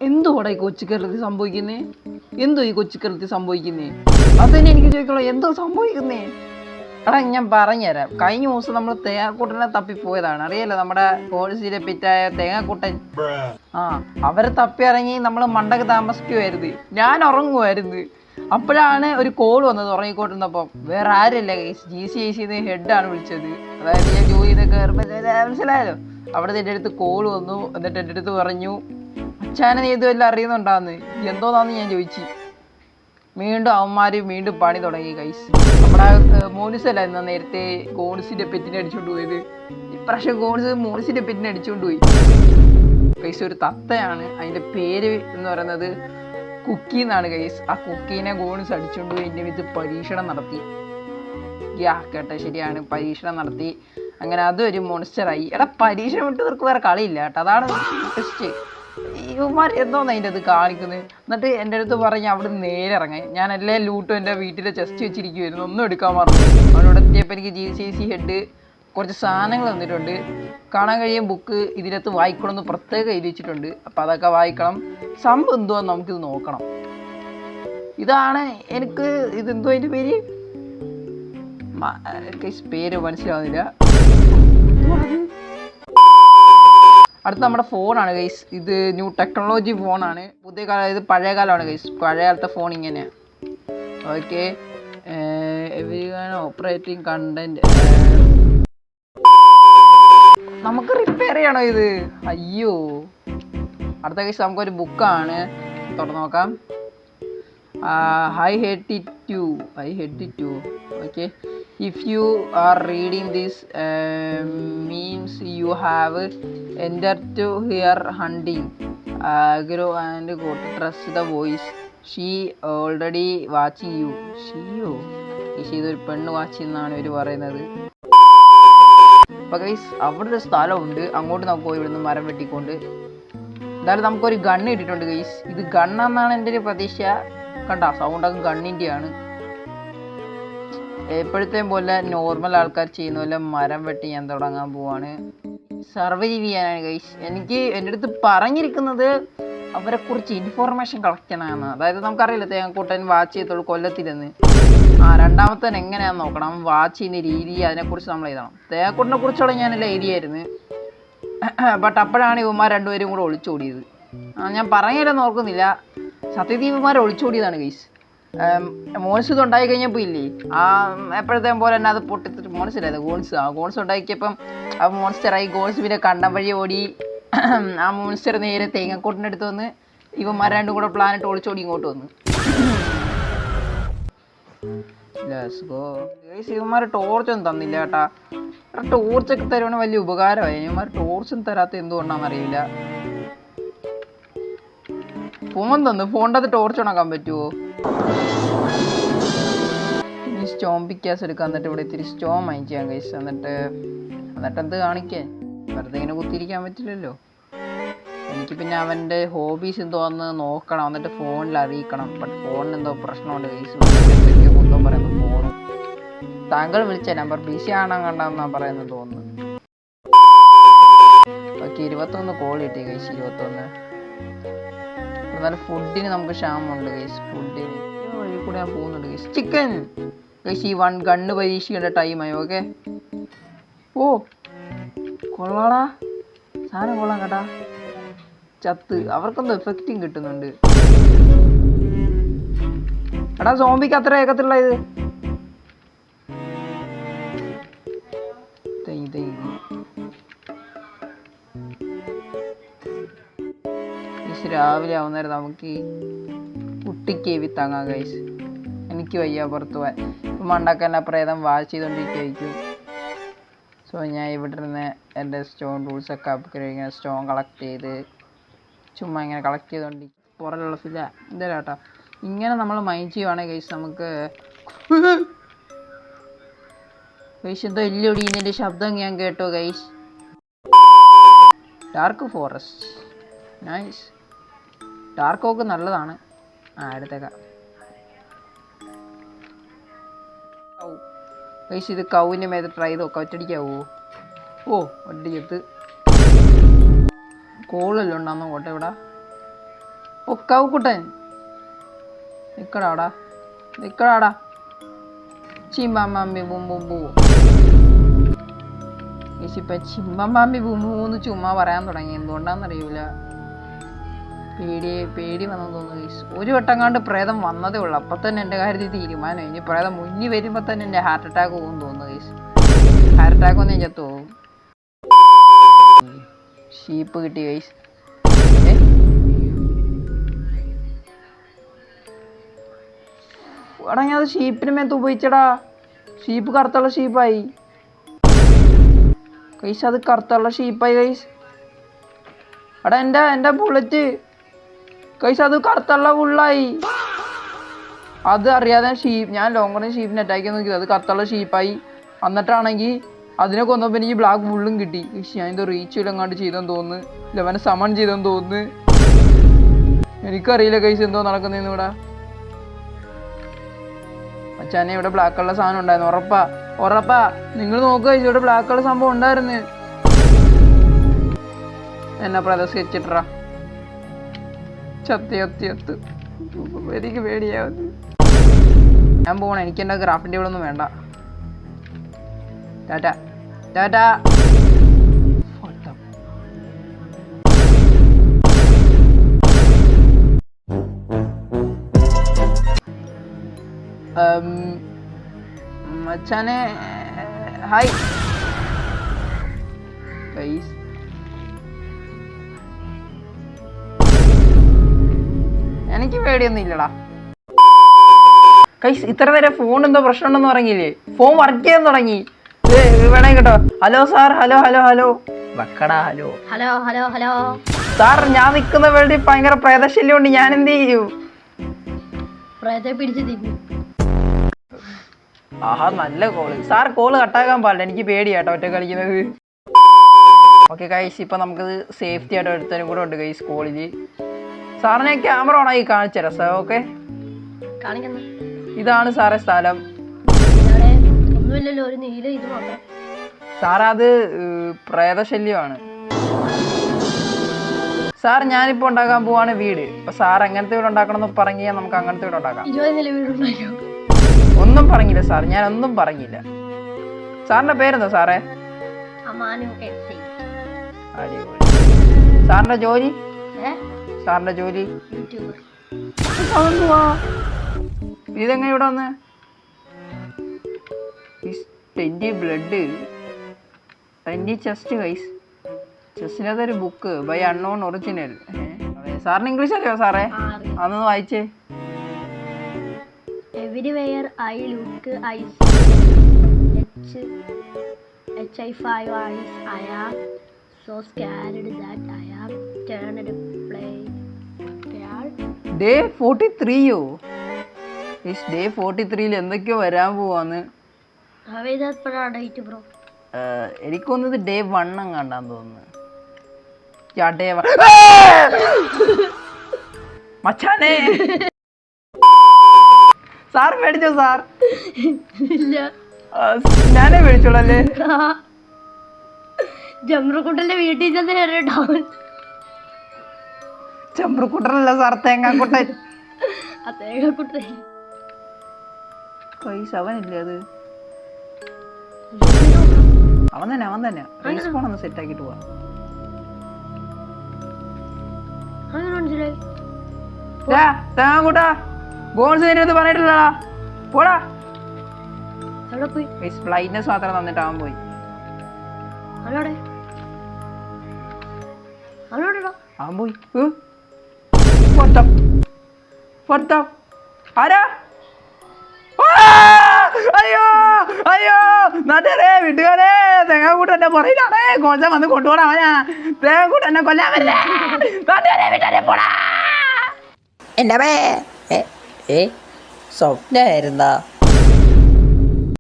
എന്തുകൂടെ ഈ കൊച്ചു കേരളത്തിൽ സംഭവിക്കുന്നേ? എന്തോ ഈ കൊച്ചു കേരളത്തിൽ സംഭവിക്കുന്നേ? അത് തന്നെ എനിക്ക് ചോദിക്കണം, എന്തോ സംഭവിക്കുന്നേ? എടാ ഞാൻ പറഞ്ഞുതരാം. കഴിഞ്ഞ ദിവസം നമ്മൾ തേങ്ങാക്കൂട്ടനെ തപ്പിപ്പോയതാണ്, അറിയാലോ, നമ്മുടെ കോഴ്സിലെ പിറ്റായ തേങ്ങാക്കൂട്ടൻ. അവരെ തപ്പി ഇറങ്ങി നമ്മൾ മണ്ടക്ക് താമസിക്കുമായിരുന്നു. ഞാൻ ഉറങ്ങുമായിരുന്നു. അപ്പോഴാണ് ഒരു കോൾ വന്നത് ഉറങ്ങിക്കൊണ്ടിരുന്നപ്പം. വേറെ ആരല്ല, GCIC ഹെഡാണ് വിളിച്ചത്. അതായത് ഞാൻ ജോലി ചെയ്തൊക്കെ മനസ്സിലായല്ലോ. അവിടെ എൻ്റെ അടുത്ത് കോൾ വന്നു. എന്നിട്ട് എൻ്റെ അടുത്ത് പറഞ്ഞു, അച്ഛനെ നീ ഇതുമെല്ലാം അറിയുന്നുണ്ടാന്ന്. എന്തോന്നാന്ന് ഞാൻ ചോദിച്ചു. വീണ്ടും അവന്മാർ വീണ്ടും പണി തുടങ്ങി ഗൈസ്. നമ്മുടെ മോനിസല്ലായിരുന്നു നേരത്തെ ഗോൺസിന്റെ പെറ്റിനെ അടിച്ചുകൊണ്ട് പോയത്. ഇപ്രാവശ്യം മോനിസിന്റെ പെറ്റിനെ അടിച്ചുകൊണ്ട് പോയി ഗൈസ്. ഒരു തത്തയാണ്, അതിന്റെ പേര് എന്ന് പറയുന്നത് കുക്കി എന്നാണ് ഗൈസ്. ആ കുക്കീനെ ഗോൺസ് അടിച്ചുകൊണ്ട് പോയി എൻ്റെ ഇത് പരീക്ഷണം നടത്തി. കേട്ടോ, ശരിയാണ്, പരീക്ഷണം നടത്തി. അങ്ങനെ അതൊരു മോൺസ്റ്ററായി. എടാ പരീക്ഷണം വിട്ട് ഇവർക്ക് വേറെ കളിയില്ല കേട്ടോ, അതാണ് ടെസ്റ്റ്. ഇവന്മാർ എന്തോന്ന് അതിൻ്റെ അത് കാണിക്കുന്നത്. എന്നിട്ട് എൻ്റെ അടുത്ത് പറഞ്ഞ് അവിടെ നിന്ന് നേരെ ഇറങ്ങാൻ. ഞാൻ എല്ലാ ലൂട്ടും എൻ്റെ വീട്ടിലെ ചെസ്റ്റ് വെച്ചിരിക്കുമായിരുന്നു, ഒന്നും എടുക്കാൻ മറന്നു. അവനോട് എത്തിയപ്പോൾ എനിക്ക് GCIC ഹെഡ് കുറച്ച് സാധനങ്ങൾ തന്നിട്ടുണ്ട്. കാണാൻ കഴിയും ബുക്ക് ഇതിനകത്ത് വായിക്കണമെന്ന് പ്രത്യേകം എഴുതി വെച്ചിട്ടുണ്ട്. അപ്പം അതൊക്കെ വായിക്കണം. സംഭവം എന്തുവാന്ന് നമുക്കിത് നോക്കണം. ഇതാണ് എനിക്ക് ഇതെന്തോ അതിൻ്റെ പേര് പേര് മനസ്സിലാവുന്നില്ല. അടുത്ത നമ്മുടെ ഫോണാണ് ഗൈസ്. ഇത് ന്യൂ ടെക്നോളജി ഫോണാണ്. പുതിയ കാലം, ഇത് പഴയ കാലമാണ് ഗൈസ്. പഴയ കാലത്തെ ഫോൺ ഇങ്ങനെയാണ്. ഓക്കെ, ഓപ്പറേറ്റിംഗ് കണ്ടന്റ് നമുക്ക് റിപ്പയർ ചെയ്യണോ ഇത്? അയ്യോ. അടുത്ത കേസ് നമുക്കൊരു ബുക്കാണ്, തുറന്ന് നോക്കാം. I hate it too. Okay, if you are reading this means you have entered to here hunting. Grow and go to trust the voice. She already watching you. ഇതൊരു പെണ്ണ് വാച്ച് എന്നാണ് ഇവർ പറയുന്നത്. അപ്പോൾ ഗൈസ് അവിടെ ഒരു സ്ഥലമുണ്ട്, അങ്ങോട്ട് നമുക്ക് പോയി ഇവിടുന്ന് മരം വെട്ടിക്കൊണ്ട്. എന്തായാലും നമുക്കൊരു ഗണ്ണ് ഇട്ടിട്ടുണ്ട് ഗൈസ്. ഇത് ഗണ്ണെന്നാണ് എൻ്റെ ഒരു പ്രതീക്ഷ. കണ്ട സൗണ്ടൊക്കെ ഗണ്ണിൻ്റെയാണ്. എപ്പോഴത്തെയും പോലെ നോർമൽ ആൾക്കാർ ചെയ്യുന്ന പോലെ മരം വെട്ടി ഞാൻ തുടങ്ങാൻ പോവാണ്. സർവൈവ് ചെയ്യാനാണ് ഗൈസ്. എനിക്ക് എൻ്റെ അടുത്ത് പറഞ്ഞിരിക്കുന്നത് അവരെക്കുറിച്ച് ഇൻഫോർമേഷൻ കളക്ട് ചെയ്യണമെന്ന്. അതായത് നമുക്കറിയില്ല തേങ്ങാക്കൂട്ടൻ വാച്ച് ചെയ്തോളൂ കൊല്ലത്തിലെന്ന്. രണ്ടാമത്തെ എങ്ങനെയാണെന്ന് നോക്കണം. വാച്ച് ചെയ്യുന്ന രീതി, അതിനെക്കുറിച്ച് നമ്മൾ എഴുതണം. തേങ്ങാക്കൂട്ടിനെ കുറിച്ചുള്ള ഞാനെല്ലാം എഴുതിയായിരുന്നു. ബട്ട് അപ്പോഴാണ് ഇവന്മാർ രണ്ടുപേരും കൂടെ ഒളിച്ചോടിയത്. ഞാൻ പറഞ്ഞില്ലെന്ന് ഓർക്കുന്നില്ല. സത്യദീപന്മാരെ ഒളിച്ചോടിയതാണ് ഗൈസ്. മോൺസ് ഇത് ഉണ്ടായി കഴിഞ്ഞപ്പോൾ ഇല്ലേ, എപ്പോഴത്തേം പോലെ തന്നെ അത് പൊട്ടിത്തിട്ട് മോൺസിലായത് ഗോൺസ് ഉണ്ടാക്കിയപ്പം ആ മോൺസ്റ്ററായി. ഗോൺസ് പിന്നെ കണ്ടം വഴി ഓടി. ആ മോൺസ്റ്റർ നേരെ തേങ്ങാക്കൂട്ടിൻ്റെ അടുത്ത് വന്ന് ഇവന്മാർ രണ്ടും കൂടെ പ്ലാനിട്ട് ഒളിച്ചോടി ഇങ്ങോട്ട് വന്നു. ഇവന്മാർ ടോർച്ചൊന്നും തന്നില്ല കേട്ടാ. ടോർച്ചൊക്കെ തരുവാണെങ്കിൽ വലിയ ഉപകാരമായി. ഇവന്മാർ ടോർച്ചൊന്നും തരാത്ത എന്തുകൊണ്ടാണെന്ന് അറിയില്ല. ഫോൺ തന്നു, ഫോണിൻ്റെ അത് ടോർച്ച് ഉണക്കാൻ പറ്റുമോ? ഇനി സ്റ്റോംപിക്കാസ് എടുക്കാം. എന്നിട്ട് ഇവിടെ ഇത്തിരി സ്റ്റോം വാങ്ങിക്കാൻ കഴിച്ചു. എന്നിട്ട് എന്ത് കാണിക്കാൻ? വെറുതെ ഇങ്ങനെ കുത്തിയിരിക്കാൻ പറ്റില്ലല്ലോ. എനിക്ക് പിന്നെ അവൻ്റെ ഹോബീസ് എന്തോന്ന് നോക്കണം, എന്നിട്ട് ഫോണിൽ അറിയിക്കണം. ബട്ട് ഫോണിന് എന്തോ പ്രശ്നമുണ്ട് കഴിച്ചു. എന്തോ പറയുന്നു ഫോണും. താങ്കൾ വിളിച്ച നമ്പർ ബിസി ആണോ കണ്ടെന്നാണ് പറയുന്നത് തോന്നുന്നു. ഓക്കെ, 21 കോൾ കിട്ടി കഴിച്ചു. 21. എന്നാലും ഫുഡിന് നമുക്ക് ക്ഷാമമുണ്ട് ഗൈസ്. ഫുഡിന് വഴി കൂടെ ഞാൻ പോകുന്നുണ്ട് ഗൈസ്. Chicken guys. ഈ ഗണ്ണ് പരീക്ഷിക്കേണ്ട ടൈമായി. ഓക്കെ, ഓ കൊള്ളാടാ, സാധനം കൊള്ളാം കേട്ടാ. ചത്ത് അവർക്കൊന്നും എഫക്റ്റും കിട്ടുന്നുണ്ട്. എടാ സോംബിക്ക് അത്ര ഏക്കത്തിലുള്ള ഇത് രാവിലെ ആവുന്നേരം നമുക്ക് കുട്ടിക്കേവി താങ്ങാം ഗൈസ്. എനിക്ക് വയ്യ പുറത്ത് പോകാൻ. ഇപ്പം മണ്ടക്കന്നെ പ്രേതം വാച്ച് ചെയ്തുകൊണ്ടിരിക്കും. സോ ഞാൻ ഇവിടെ നിന്ന് എൻ്റെ സ്റ്റോൺ ടൂൾസൊക്കെ അപ്ഗ്രേഡ് സ്റ്റോൺ കളക്ട് ചെയ്ത് ചുമ്മാ ഇങ്ങനെ കളക്ട് ചെയ്തുകൊണ്ടിരിക്കും. പുറകിലുള്ള ഫില്ല എന്തായാലും കേട്ടോ. ഇങ്ങനെ നമ്മൾ മൈൻഡ് ചെയ്യുവാണെങ്കിൽ ഗൈസ് നമുക്ക് ഗൈസ് എന്തോ എല്ലൊടി ഇതിൻ്റെ ശബ്ദം ഞാൻ കേട്ടോ guys. Dark forest nice. Dark oak നല്ലതാണ്. എടുത്തേക്കാം. ഗൈസ് ഇത് കൗവിൻ്റെ മേത്ത് ട്രൈ ചെയ്ത് നോക്കാം. ഒറ്റടിക്കാവോ? ഓ ഒറ്റടിക്കത്ത് കോളെല്ലാം ഉണ്ടാകുന്ന കോട്ടെ ഇവിടെ. ഓ കൗക്കുട്ടൻ നിക്കടാടാ നിക്കടാടാ ചിമ്മാമ്മി ബുംബുംബു. ഇപ്പം ചിമ്മമ്മാമ്പി ബുംബുന്ന് ചുമ്മാ പറയാൻ തുടങ്ങി, എന്തുകൊണ്ടാണെന്നറിയില്ല. പേടി വന്നെന്ന് തോന്നുന്നു. ഒരു വട്ടം കണ്ട് പ്രേതം വന്നതേ ഉള്ളൂ, അപ്പം തന്നെ എൻ്റെ കാര്യത്തിൽ തീരുമാനം. ഇനി പ്രേതം മുന്നിൽ വരുമ്പോൾ തന്നെ എൻ്റെ ഹാർട്ട് അറ്റാക്ക് പോകും തോന്നുന്നു ഗൈസ്. ഹാർട്ട് അറ്റാക്ക് ഒന്നും ഞാൻ ചത്തു പോകും. ഷീപ്പ് കിട്ടി ഗൈസ്. എടാ ഞാൻ അത് ഷീപ്പിന് മേത്ത് ഉപയോഗിച്ചടാ. Sheep കറുത്തുള്ള ഷീപ്പായി guys. അത് കറുത്തുള്ള ഷീപ്പായി ഗൈസ്. എടാ എൻ്റെ ബുള്ളറ്റ് ഗൈസ് അത് കറുത്തുള്ള ഫുള്ളായി. അത് അറിയാതെ ഞാൻ ലോങ് റേഞ്ച് ഷീപ്പിനെ അറ്റാക്ക് ചെയ്യാൻ നോക്കിയത്, അത് കറുത്തുള്ള ഷീപ്പായി. എന്നിട്ടാണെങ്കിൽ അതിനെ കൊന്നപ്പോൾ എനിക്ക് ബ്ലാക്ക് ഫുള്ളും കിട്ടി. ഞാൻ എന്തോ റീച്ച് ഇല്ലങ്ങാണ്ട് ചെയ്തെന്ന് തോന്നുന്നു, ലെവനെ സമൺ ചെയ്തെന്ന് തോന്നുന്നു. എനിക്കറിയില്ല ഗൈസ് എന്തോ നടക്കുന്നതെന്ന് ഇവിടെ. അച്ഛനെ ഇവിടെ ബ്ലാക്ക് കളർ സാധനം ഉണ്ടായിരുന്നു, ഉറപ്പാ നിങ്ങൾ നോക്കുക, ഇവിടെ ബ്ലാക്ക് കളർ സംഭവം ഉണ്ടായിരുന്നു. എന്നാ പ്രത സ്കെച്ചിട്ടാ ചത്ത് എനിക്ക് പേടിയാവുന്നു. ഞാൻ പോകണം, എനിക്ക് എൻ്റെ ഗ്രാഫിൻ്റെ ഇവിടെ ഒന്നും വേണ്ട. ടാറ്റ ടാറ്റ. മച്ചാനെ ഹായ് ഗൈസ്. എനിക്ക് പേടിയൊന്നും ഇല്ലടാ ഗൈസ്. ഇത്ര നേരെ ഫോൺ എന്തോ പ്രശ്നം ഉണ്ടെന്ന് പറഞ്ഞില്ലേ, ഫോൺ വർക്ക് ചെയ്യാൻ തുടങ്ങി. വേണേ കേട്ടോ. ഹലോ സാർ, ഹലോ വക്കടാ. ഹലോ സാർ, ഞാൻ നിൽക്കുന്ന വേണ്ടി ഭയങ്കര പ്രേതശല്യം ഉണ്ട്, ഞാൻ എന്ത് ചെയ്യൂ? ആഹാ നല്ല കോള്. സാർ കോള് കട്ടാക്കാൻ പാടില്ല, എനിക്ക് പേടിയാട്ടോ ഒറ്റ കളിക്കുന്നത്. ഓക്കെ ഗൈസ്, ഇപ്പം നമുക്കത് സേഫ്റ്റി ആയിട്ട് ഒരുത്തനും കൂടെ ഉണ്ട് ഗൈസ് കോളില്. സാറിനെ ക്യാമറ ഓണാക്കി കാണിച്ചു തരാം സാർ. ഓക്കെ ഇതാണ് സാറേ സ്ഥലം. സാർ അത് പ്രേതശല്യമാണ് സാർ. ഞാനിപ്പോൾ ഉണ്ടാക്കാൻ പോവാണ് വീട്. അപ്പൊ സാർ എങ്ങനത്തെ വീട് ഉണ്ടാക്കണം എന്ന് പറഞ്ഞാൽ നമുക്ക് അങ്ങനത്തെ വീട് ഉണ്ടാക്കാം. ഒന്നും പറഞ്ഞില്ല സാർ, ഞാൻ ഒന്നും പറഞ്ഞില്ല. സാറിന്റെ പേരെന്താ സാറേ? അടിപൊളി. സാറിന്റെ ജോലി? ഇതെങ്ങനെ ഇവിടെ വന്ന്? Blood chest guys. ചെസ്റ്റിനകത്തൊരു ബുക്ക് ബൈ അൺനോൺ ഒറിജിനൽ. സാറിന് ഇംഗ്ലീഷ് അറിയോ സാറേ? അതൊന്ന് വായിച്ചേ. Everywhere I look, I see HI5 eyes. I am so scared that I am turned play. Day 43യോ? Day 43ൽ എന്തൊക്കെയോ വരാൻ പോവാന്ന്. എനിക്ക് തോന്നുന്നത് Day 1 എങ്ങാണ്ടാന്ന് തോന്നുന്നു. മച്ചാനെ സാർ മേടിച്ചോ സാർ? ഞാനേ മേടിച്ചോളല്ലേ. ജമ്രുക്കുട്ടന്റെ വീട്ടിൽ ചെന്ന് ചമ്പ്രക്കുട്ടനല്ല സാർ, തേങ്ങാക്കുട്ടൻ. പൈസ അവനില്ലേ അത്? അവൻ തന്നെ റീസ്പോൺ ഒന്ന് സെറ്റ് ആക്കിട്ട് പോവാ. തേങ്ങാക്കുട്ടാ ബോൺസ് തരുന്നത് പറഞ്ഞിട്ടില്ലടാ, പോടാ. ബ്ലൈൻഡ്നെസ് മാത്രം തന്നിട്ട് അവൻ പോയി. അവൻ പോയി. ആരാ? അയ്യോ നാട്ടുകാരെ, വീട്ടുകാരെ, തേങ്ങാക്കൂട്ടന്റെ പുറയിലാണേ. കൊച്ച വന്ന് കൊണ്ടുപോടാ അവനാ. തേങ്ങാക്കൂട്ടന്നെ കൊല്ലാൻ പറ്റില്ല. നാട്ടുകാരെ, വീട്ടുകാരെ പോടാ. എൻ്റെ സ്വപ്നമായിരുന്നാ?